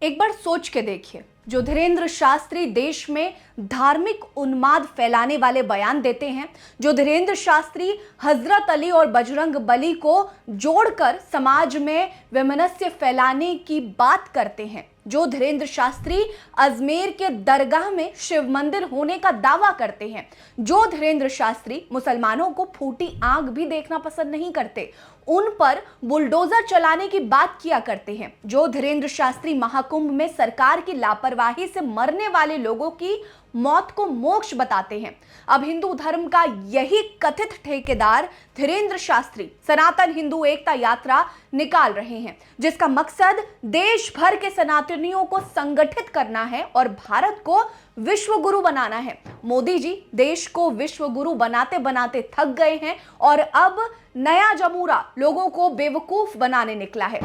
एक बार सोच के देखिए, जो धीरेंद्र शास्त्री देश में धार्मिक उन्माद फैलाने वाले बयान देते हैं, जो धीरेंद्र शास्त्री हजरत अली और बजरंग बली को जोड़कर समाज में वैमनस्य फैलाने की बात करते हैं, जो धीरेंद्र शास्त्री अजमेर के दरगाह में शिव मंदिर होने का दावा करते हैं, जो धीरेंद्र शास्त्री मुसलमानों को फूटी आंख भी देखना पसंद नहीं करते, उन पर बुलडोजर चलाने की बात किया करते हैं, जो धीरेंद्र शास्त्री महाकुंभ में सरकार की लापरवाही से मरने वाले लोगों की मौत को मोक्ष बताते हैं। अब हिंदू धर्म का यही कथित ठेकेदार धीरेंद्र शास्त्री सनातन हिंदू एकता यात्रा निकाल रहे हैं, जिसका मकसद देश भर के सनातनियों को संगठित करना है और भारत को विश्व गुरु बनाना है। मोदी जी देश को विश्व गुरु बनाते बनाते थक गए हैं और अब नया जमूरा लोगों को बेवकूफ बनाने निकला है।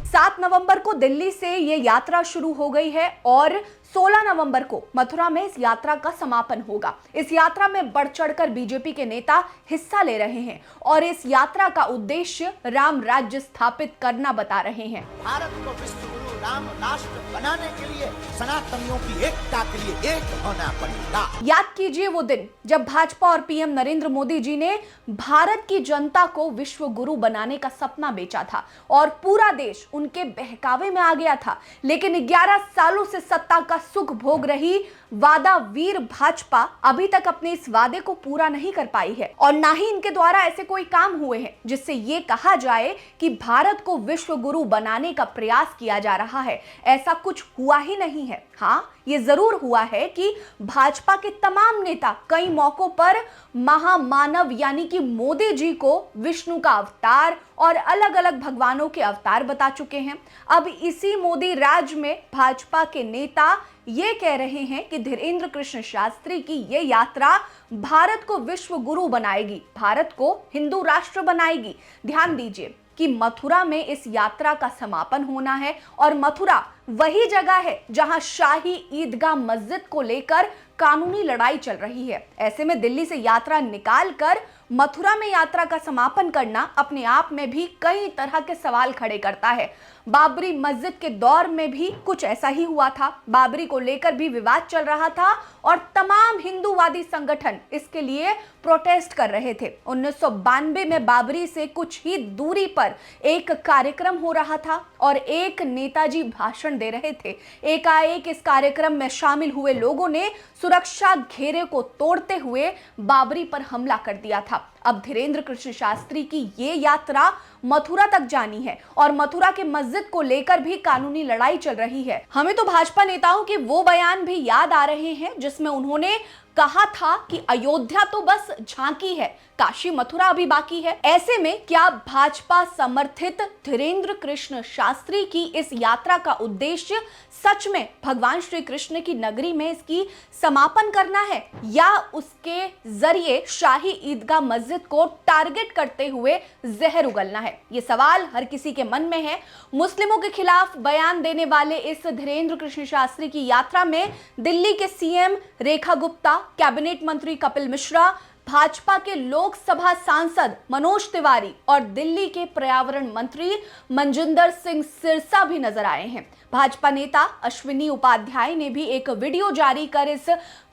7 नवंबर को दिल्ली से ये यात्रा शुरू हो गई है और 16 नवंबर को मथुरा में इस यात्रा का समापन होगा। इस यात्रा में बढ़ चढ़कर बीजेपी के नेता हिस्सा ले रहे हैं और इस यात्रा का उद्देश्य राम राज्य स्थापित करना बता रहे हैं। भारत को विश्व गुरु राम राष्ट्र बनाने के लिए सनातनियों की एकता के लिए एक होना पड़ेगा। याद कीजिए वो दिन जब भाजपा और पीएम नरेंद्र मोदी जी ने भारत की जनता को विश्व गुरु बनाने का सपना बेचा था और पूरा देश उनके बहकावे में आ गया था। लेकिन 11 सालों से सत्ता का सुख भोग रही वादा वीर भाजपा अभी तक अपने इस वादे को पूरा नहीं कर पाई है और ना ही इनके द्वारा ऐसे कोई काम हुए हैं जिससे ये कहा जाए कि भारत को विश्व गुरु बनाने का प्रयास किया जा रहा है। ऐसा कुछ हुआ ही नहीं है। हाँ, ये जरूर हुआ है कि भाजपा के तमाम नेता कई मौकों पर महामानव यानी कि मोदी जी को विष्णु का अवतार और अलग अलग भगवानों के अवतार बता चुके हैं। अब इसी मोदी राज में भाजपा के नेता ये कह रहे हैं कि धीरेंद्र कृष्ण शास्त्री की ये यात्रा भारत को विश्व गुरु बनाएगी, भारत को हिंदू राष्ट्र बनाएगी। ध्यान दीजिए कि मथुरा में इस यात्रा का समापन होना है और मथुरा वही जगह है जहां शाही ईदगाह मस्जिद को लेकर कानूनी लड़ाई चल रही है। ऐसे में दिल्ली से यात्रा निकालकर मथुरा में यात्रा का समापन करना अपने आप में भी कई तरह के सवाल खड़े करता है। बाबरी मस्जिद के दौर में भी कुछ ऐसा ही हुआ था। बाबरी को लेकर भी विवाद चल रहा था और तमाम हिंदूवादी संगठन इसके लिए प्रोटेस्ट कर रहे थे। 1992 में बाबरी से कुछ ही दूरी पर एक कार्यक्रम हो रहा था और एक नेताजी भाषण दे रहे थे। एकाएक इस कार्यक्रम में शामिल हुए लोगों ने सुरक्षा घेरे को तोड़ते हुए बाबरी पर हमला कर दिया था। अब धीरेंद्र कृष्ण शास्त्री की ये यात्रा मथुरा तक जानी है और मथुरा के मस्जिद को लेकर भी कानूनी लड़ाई चल रही है। हमें तो भाजपा नेताओं के वो बयान भी याद आ रहे हैं जिसमें उन्होंने कहा था कि अयोध्या तो बस झांकी है, काशी मथुरा अभी बाकी है। ऐसे में क्या भाजपा समर्थित धीरेंद्र कृष्ण शास्त्री की इस यात्रा का उद्देश्य सच में भगवान श्री कृष्ण की नगरी में इसकी समापन करना है या उसके जरिए शाही ईदगाह मस्जिद को टारगेट करते हुए जहर उगलना है? ये सवाल हर किसी के मन में है। मुस्लिमों के खिलाफ बयान देने वाले इस धीरेंद्र कृष्ण शास्त्री की यात्रा में दिल्ली के सीएम रेखा गुप्ता, कैबिनेट मंत्री कपिल मिश्रा, भाजपा के लोकसभा सांसद मनोज तिवारी और दिल्ली के पर्यावरण मंत्री मनजिंदर सिंह सिरसा भी नजर आए हैं। भाजपा नेता अश्विनी उपाध्याय ने भी एक वीडियो जारी कर इस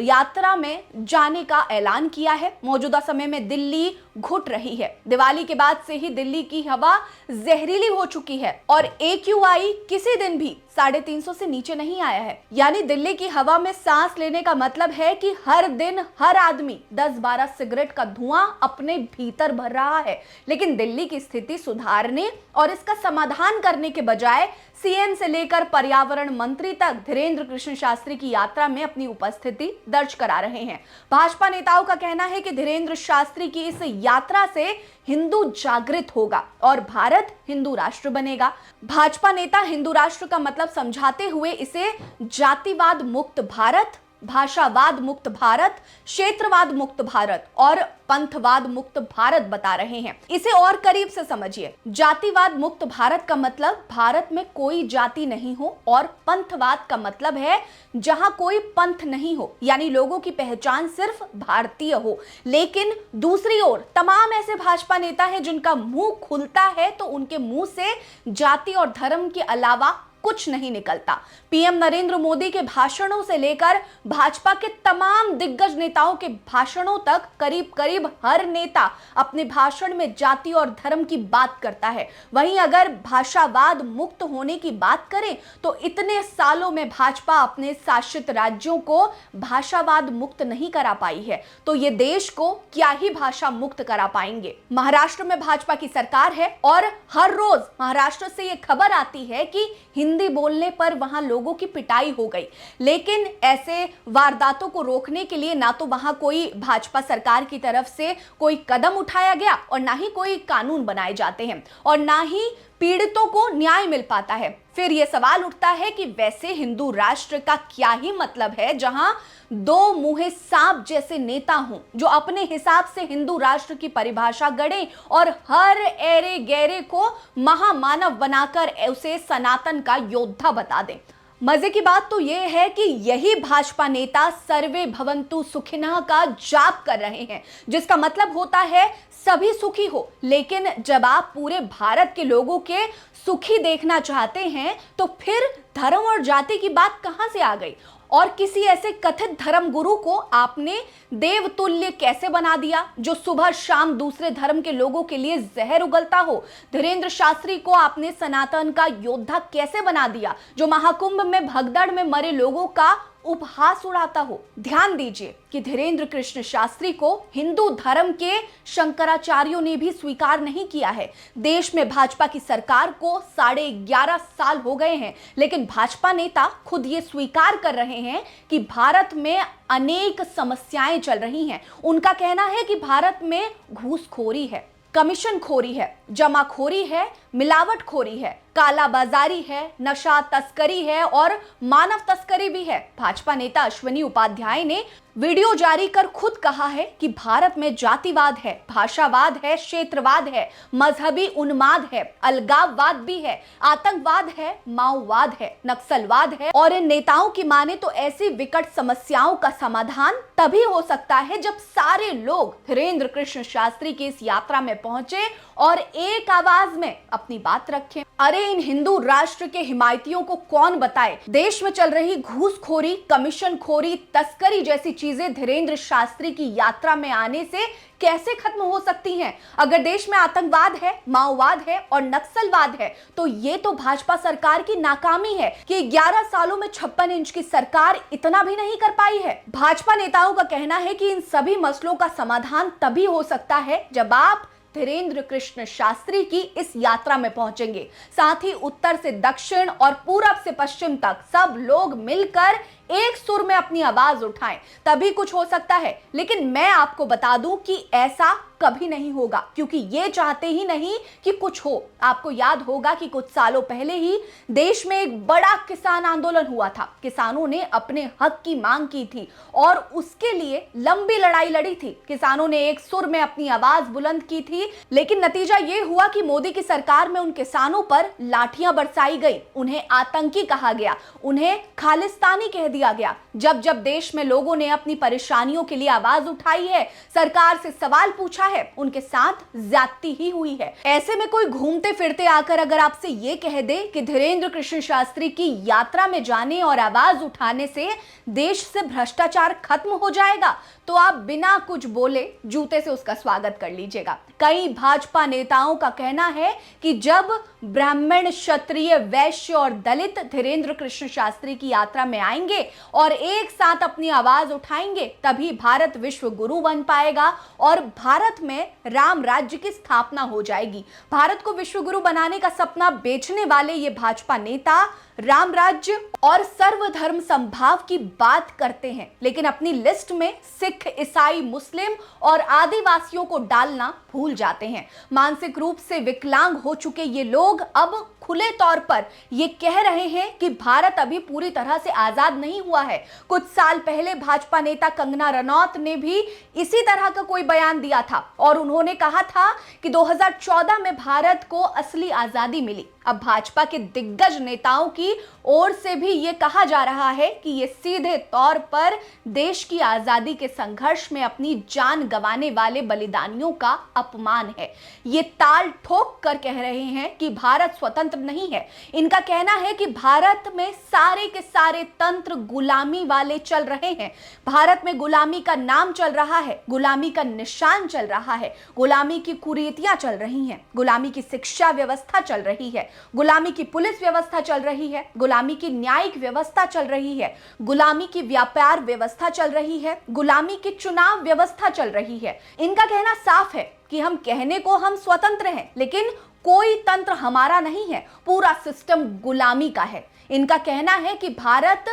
यात्रा में जाने का ऐलान किया है। मौजूदा समय में दिल्ली घुट रही है। दिवाली के बाद से ही दिल्ली की हवा जहरीली हो चुकी है और AQI किसी दिन भी 350 से नीचे नहीं आया है। यानी दिल्ली की हवा में सांस लेने का मतलब है कि हर दिन हर आदमी 10-12 सिगरेट का धुआं अपने भीतर भर रहा है। लेकिन दिल्ली की स्थिति सुधारने और इसका समाधान करने के बजाय सीएम से लेकर पर्यावरण मंत्री तक धीरेंद्र कृष्ण शास्त्री की यात्रा में अपनी उपस्थिति दर्ज करा रहे हैं। भाजपा नेताओं का कहना है कि धीरेंद्र शास्त्री की इस यात्रा से हिंदू जागृत होगा और भारत हिंदू राष्ट्र बनेगा। भाजपा नेता हिंदू राष्ट्र का मतलब समझाते हुए इसे जातिवाद मुक्त भारत भाषावाद मुक्त भारत, क्षेत्रवाद मुक्त भारत और पंथवाद मुक्त भारत बता रहे हैं। इसे और करीब से समझिए। जातिवाद मुक्त भारत का मतलब भारत में कोई जाति नहीं हो, और पंथवाद का मतलब है जहां कोई पंथ नहीं हो, यानी लोगों की पहचान सिर्फ भारतीय हो। लेकिन दूसरी ओर तमाम ऐसे भाजपा नेता हैं जिनका मुंह खुलता है तो उनके मुंह से जाति और धर्म के अलावा कुछ नहीं निकलता। पीएम नरेंद्र मोदी के भाषणों से लेकर भाजपा के तमाम दिग्गज नेताओं के भाषणों तक करीब करीब हर नेता अपने भाषण में जाति और धर्म की बात करता है। वहीं अगर भाषावाद मुक्त होने की बात करें तो इतने सालों में भाजपा अपने शासित राज्यों को भाषावाद मुक्त नहीं करा पाई है, तो ये देश को क्या ही भाषा मुक्त करा पाएंगे। महाराष्ट्र में भाजपा की सरकार है और हर रोज महाराष्ट्र से ये खबर आती है कि हिंदी बोलने पर वहां लोगों की पिटाई हो गई। लेकिन ऐसे वारदातों को रोकने के लिए ना तो वहां कोई भाजपा सरकार की तरफ से कोई कदम उठाया गया और ना ही कोई कानून बनाए जाते हैं और ना ही पीड़ितों को न्याय मिल पाता है। फिर यह सवाल उठता है कि वैसे हिंदू राष्ट्र का क्या ही मतलब है जहां दो मुंहे सांप जैसे नेता हों जो अपने हिसाब से हिंदू राष्ट्र की परिभाषा गढ़ें और हर एरे गैरे को महामानव बनाकर उसे सनातन का योद्धा बता दें। मजे की बात तो यह है कि यही भाजपा नेता सर्वे भवन्तु सुखिनः का जाप कर रहे हैं, जिसका मतलब होता है सभी सुखी हो। लेकिन जब आप पूरे भारत के लोगों के सुखी देखना चाहते हैं तो फिर धर्म और जाति की बात कहां से आ गई? और किसी ऐसे कथित धर्म गुरु को आपने देवतुल्य कैसे बना दिया जो सुबह शाम दूसरे धर्म के लोगों के लिए जहर उगलता हो? धीरेंद्र शास्त्री को आपने सनातन का योद्धा कैसे बना दिया जो महाकुंभ में भगदड़ में मरे लोगों का उपहास उड़ाता हो? ध्यान दीजिए कि धीरेंद्र कृष्ण शास्त्री को हिंदू धर्म के शंकराचार्यों ने भी स्वीकार नहीं किया है। देश में भाजपा की सरकार को 11.5 साल हो गए हैं, लेकिन भाजपा नेता खुद ये स्वीकार कर रहे हैं कि भारत में अनेक समस्याएं चल रही हैं। उनका कहना है कि भारत में घूसखोरी है, कमीशनखोरी है, जमाखोरी है, मिलावटखोरी है, कालाबाजारी है, नशा तस्करी है और मानव तस्करी भी है। भाजपा नेता अश्विनी उपाध्याय ने वीडियो जारी कर खुद कहा है कि भारत में जातिवाद है, भाषावाद है, क्षेत्रवाद है, मजहबी उन्माद है, अलगाववाद भी है, आतंकवाद है, माओवाद है, नक्सलवाद है। और इन नेताओं की माने तो ऐसी विकट समस्याओं का समाधान तभी हो सकता है जब सारे लोग धीरेंद्र कृष्ण शास्त्री की इस यात्रा में पहुंचे और एक आवाज में अपनी बात रखें। अरे इन हिंदू राष्ट्र के हिमायतियों को कौन बताए देश में चल रही घूसखोरी, कमीशनखोरी, तस्करी जैसी चीजें धीरेंद्र शास्त्री की यात्रा में आने से कैसे खत्म हो सकती हैं? अगर देश में आतंकवाद है, माओवाद है और नक्सलवाद है तो ये तो भाजपा सरकार की नाकामी है कि 11 सालों में 56 इंच की सरकार इतना भी नहीं कर पाई है। भाजपा नेताओं का कहना है कि इन सभी मसलों का समाधान तभी हो सकता है जब आप धीरेंद्र कृष्ण शास्त्री की इस यात्रा में पहुंचेंगे। साथ ही उत्तर से दक्षिण और पूरब से पश्चिम तक सब लोग मिलकर एक सुर में अपनी आवाज उठाएं, तभी कुछ हो सकता है। लेकिन मैं आपको बता दूं कि ऐसा कभी नहीं होगा, क्योंकि ये चाहते ही नहीं कि कुछ हो। आपको याद होगा कि कुछ सालों पहले ही देश में एक बड़ा किसान आंदोलन हुआ था। किसानों ने अपने हक की मांग की थी और उसके लिए लंबी लड़ाई लड़ी थी। किसानों ने एक सुर में अपनी आवाज बुलंद की थी, लेकिन नतीजा ये हुआ कि मोदी की सरकार में उन किसानों पर लाठियां बरसाई गई, उन्हें आतंकी कहा गया, उन्हें खालिस्तानी कह दिया गया। जब जब देश में लोगों ने अपनी परेशानियों के लिए आवाज उठाई है, सरकार से सवाल पूछा है, उनके साथ ज्यादती ही हुई है। ऐसे में कोई घूमते फिरते आकर अगर आपसे ये कह दे कि धीरेंद्र कृष्ण शास्त्री की यात्रा में जाने और आवाज उठाने से देश से भ्रष्टाचार खत्म हो जाएगा, तो आप बिना कुछ बोले जूते से उसका स्वागत कर लीजिएगा। कई भाजपा नेताओं का कहना है कि जब ब्राह्मण, क्षत्रिय, वैश्य और दलित धीरेंद्र कृष्ण शास्त्री की यात्रा में आएंगे और एक साथ अपनी आवाज उठाएंगे, तभी भारत विश्व गुरु बन पाएगा और भारत में राम राज्य की स्थापना हो जाएगी। भारत को विश्व गुरु बनाने का सपना बेचने वाले ये भाजपा नेता राम राज्य और सर्वधर्म संभाव की बात करते हैं, लेकिन अपनी लिस्ट में सिख, ईसाई, मुस्लिम और आदिवासियों को डालना भूल जाते हैं। मानसिक रूप से विकलांग हो चुके ये लोग अब खुले तौर पर ये कह रहे हैं कि भारत अभी पूरी तरह से आजाद नहीं हुआ है। कुछ साल पहले भाजपा नेता कंगना रनौत ने भी इसी तरह का कोई बयान दिया था और उन्होंने कहा था कि 2014 में भारत को असली आजादी मिली। अब भाजपा के दिग्गज नेताओं की ओर से भी ये कहा जा रहा है कि ये सीधे तौर पर देश की आजादी के संघर्ष में अपनी जान गंवाने वाले बलिदानियों का अपमान है। ये ताल ठोक कर कह रहे हैं कि भारत स्वतंत्र नहीं है। इनका कहना है कि भारत में सारे के सारे तंत्र गुलामी वाले चल रहे हैं। भारत में गुलामी का नाम चल रहा है, गुलामी का निशान चल रहा है, गुलामी की कुरीतियां चल रही हैं, गुलामी की शिक्षा व्यवस्था चल रही है, गुलामी की पुलिस व्यवस्था चल रही है, गुलामी की न्यायिक व्यवस्था चल रही है, गुलामी की व्यापार व्यवस्था चल रही है, गुलामी की चुनाव व्यवस्था चल रही है। इनका कहना साफ है कि हम कहने को हम स्वतंत्र हैं, लेकिन कोई तंत्र हमारा नहीं है, पूरा सिस्टम गुलामी का है। इनका कहना है कि भारत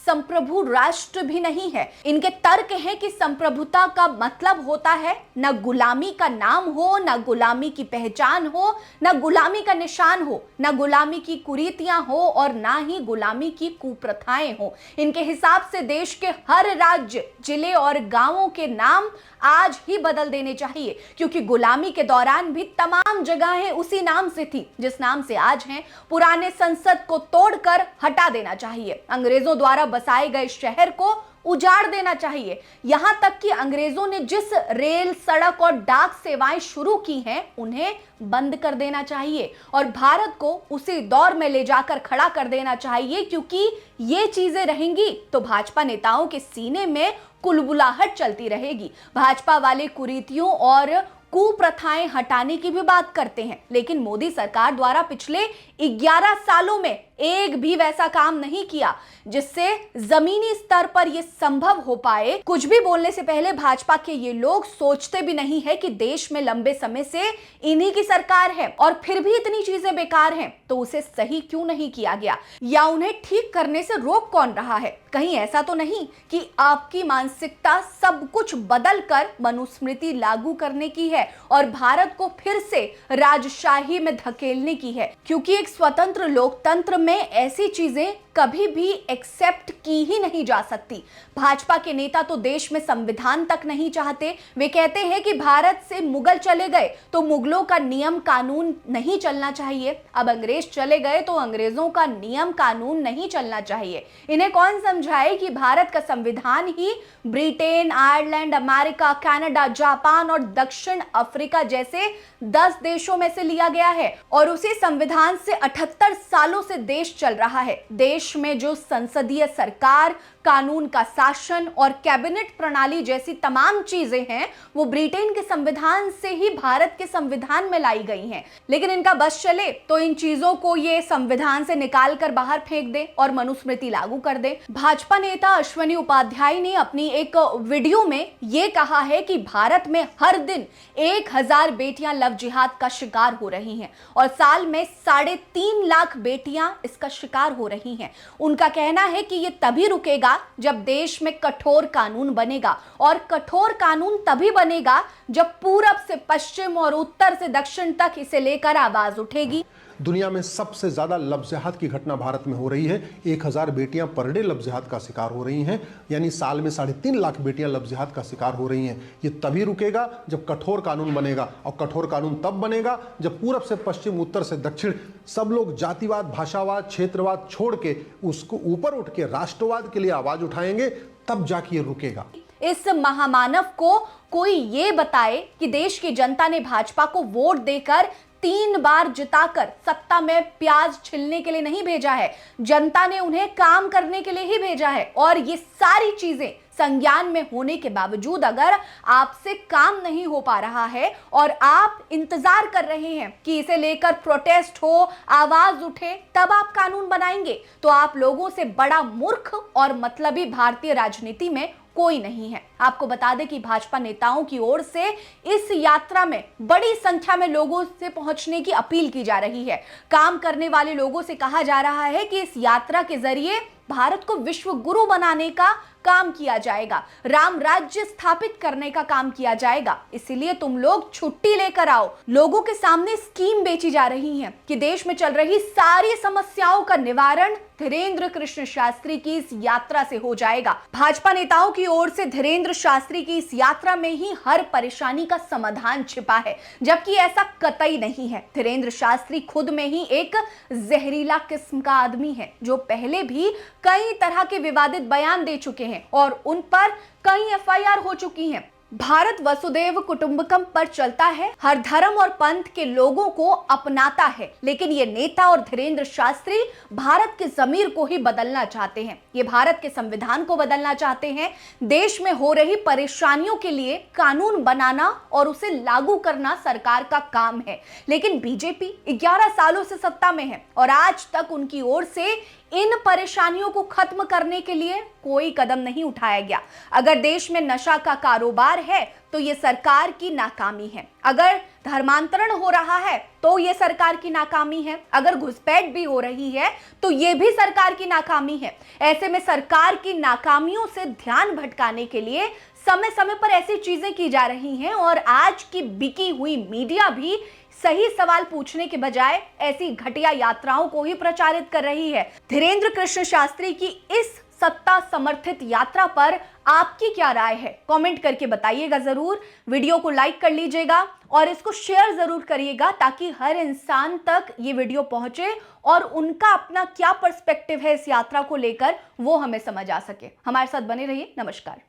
संप्रभु राष्ट्र भी नहीं है। इनके तर्क है कि संप्रभुता का मतलब होता है न गुलामी का नाम हो, न गुलामी की पहचान हो, न गुलामी का निशान हो, न गुलामी की कुरीतियां हो और ना ही गुलामी की कुप्रथाएं हो। इनके हिसाब से देश के हर राज्य, जिले और गांवों के नाम आज ही बदल देने चाहिए, क्योंकि गुलामी के दौरान भी तमाम जगहें उसी नाम से थी जिस नाम से आज हैं। पुराने संसद को तोड़कर हटा देना चाहिए। अंग्रेजों द्वारा बसाए गए शहर को उजाड़ देना चाहिए। यहां तक कि अंग्रेजों ने जिस रेल, सड़क और डाक सेवाएं शुरू की हैं, उन्हें बंद कर देना चाहिए और भारत को उसी दौर में ले जाकर खड़ा कर देना चाहिए, क्योंकि ये चीजें रहेंगी तो भाजपा नेताओं के सीने में कुलबुलाहट चलती रहेगी। भाजपा वाले कुरीतियों और कुप्रथाएं हटाने की भी बात करते हैं, लेकिन मोदी सरकार द्वारा पिछले 11 सालों में एक भी वैसा काम नहीं किया जिससे जमीनी स्तर पर यह संभव हो पाए। कुछ भी बोलने से पहले भाजपा के ये लोग सोचते भी नहीं है कि देश में लंबे समय से इन्हीं की सरकार है और फिर भी इतनी चीजें बेकार हैं, तो उसे सही क्यों नहीं किया गया या उन्हें ठीक करने से रोक कौन रहा है? कहीं ऐसा तो नहीं कि आपकी मानसिकता सब कुछ बदल कर मनुस्मृति लागू करने की है और भारत को फिर से राजशाही में धकेलने की है, क्योंकि एक स्वतंत्र लोकतंत्र में ऐसी चीजें कभी भी एक्सेप्ट की ही नहीं जा सकती। भाजपा के नेता तो देश में संविधान तक नहीं चाहते। वे कहते हैं कि भारत से मुगल चले गए तो मुगलों का नियम कानून नहीं चलना चाहिए, अब अंग्रेज चले गए तो अंग्रेजों का नियम कानून नहीं चलना चाहिए। इन्हें कौन समझाए कि भारत का संविधान ही Britain, Ireland, America, Canada, Japan और दक्षिण अफ्रीका जैसे 10 देशों में से लिया गया है और उसी संविधान से 78 सालों से देश चल रहा है। देश में जो संसदीय सरकार, कानून का शासन और कैबिनेट प्रणाली जैसी तमाम चीजें हैं, वो ब्रिटेन के संविधान से ही भारत के संविधान में लाई गई हैं। लेकिन इनका बस चले तो इन चीजों को ये संविधान से निकाल कर बाहर फेंक दे और मनुस्मृति लागू कर दे। भाजपा नेता अश्वनी उपाध्याय ने अपनी एक वीडियो में ये कहा है कि भारत में हर दिन 1000 बेटियां लव जिहाद का शिकार हो रही हैं और साल में 3.5 लाख बेटियां इसका शिकार हो रही हैं। उनका कहना है कि ये तभी रुकेगा जब देश में कठोर कानून बनेगा और कठोर कानून तभी बनेगा जब पूरब से पश्चिम और उत्तर से दक्षिण तक इसे लेकर आवाज उठेगी। दुनिया में सबसे ज्यादा लव जिहाद की घटना भारत में हो रही है। 1000 बेटियां पर डे लव जिहाद का शिकार हो रही हैं, यानी साल में 3.5 लाख बेटियां लव जिहाद का शिकार हो रही हैं। ये तभी रुकेगा जब कठोर कानून बनेगा और कठोर कानून तब बनेगा जब पूरब से पश्चिम, उत्तर से दक्षिण सब लोग जातिवाद, भाषावाद, क्षेत्रवाद छोड़ के उसको ऊपर उठ के राष्ट्रवाद के लिए आवाज उठाएंगे, तब जाके ये रुकेगा। इस महामानव को कोई ये बताए कि देश की जनता ने भाजपा को वोट देकर 3 बार जिताकर सत्ता में प्याज छिलने के लिए नहीं भेजा है। जनता ने उन्हें काम करने के लिए ही भेजा है और ये सारी चीजें संज्ञान में होने के बावजूद अगर आपसे काम नहीं हो पा रहा है और आप इंतजार कर रहे हैं कि इसे लेकर प्रोटेस्ट हो, आवाज उठे, तब आप कानून बनाएंगे, तो आप लोगों से बड़ा मूर्ख और मतलबी भारतीय राजनीति में कोई नहीं है। आपको बता दें कि भाजपा नेताओं की ओर से इस यात्रा में बड़ी संख्या में लोगों से पहुंचने की अपील की जा रही है। काम करने वाले लोगों से कहा जा रहा है कि इस यात्रा के जरिए भारत को विश्व गुरु बनाने का काम किया जाएगा, राम राज्य स्थापित करने का काम किया जाएगा, इसीलिए तुम लोग छुट्टी लेकर आओ। लोगों के सामने स्कीम बेची जा रही है कि देश में चल रही सारी समस्याओं का निवारण धीरेन्द्र कृष्ण शास्त्री की इस यात्रा से हो जाएगा। भाजपा नेताओं की ओर से धीरेन्द्र शास्त्री की इस यात्रा में ही हर परेशानी का समाधान छिपा है, जबकि ऐसा कतई नहीं है। धीरेन्द्र शास्त्री खुद में ही एक जहरीला किस्म का आदमी है, जो पहले भी कई तरह के विवादित बयान दे चुके हैं और उन पर कई एफआईआर हो चुकी हैं। भारत वसुदेव कुटुंबकम पर चलता है, हर धर्म और पंथ के लोगों को अपनाता है, लेकिन ये नेता और धीरेन्द्र शास्त्री भारत के जमीर को ही बदलना चाहते हैं। ये भारत के संविधान को बदलना चाहते हैं। देश में हो रही परेशानियों के लिए कानून बनाना और उसे लागू करना सरकार का काम है, लेकिन बीजेपी 11 सालों से सत्ता में है और आज तक उनकी ओर से इन परेशानियों को खत्म करने के लिए कोई कदम नहीं उठाया गया। अगर देश में नशा का कारोबार है तो ये सरकार की नाकामी है, अगर धर्मांतरण हो रहा है तो ये सरकार की नाकामी है, अगर घुसपैठ भी हो रही है तो ये भी सरकार की नाकामी है। ऐसे में सरकार की नाकामियों से ध्यान भटकाने के लिए समय समय पर ऐसी चीजें की जा रही हैं और आज की बिकी हुई मीडिया भी सही सवाल पूछने के बजाय ऐसी घटिया यात्राओं को ही प्रचारित कर रही है। धीरेन्द्र कृष्ण शास्त्री की इस सत्ता समर्थित यात्रा पर आपकी क्या राय है? कमेंट करके बताइएगा जरूर। वीडियो को लाइक कर लीजिएगा और इसको शेयर जरूर करिएगा ताकि हर इंसान तक ये वीडियो पहुंचे और उनका अपना क्या पर्सपेक्टिव है इस यात्रा को लेकर वो हमें समझ आ सके। हमारे साथ बने रहिए। नमस्कार।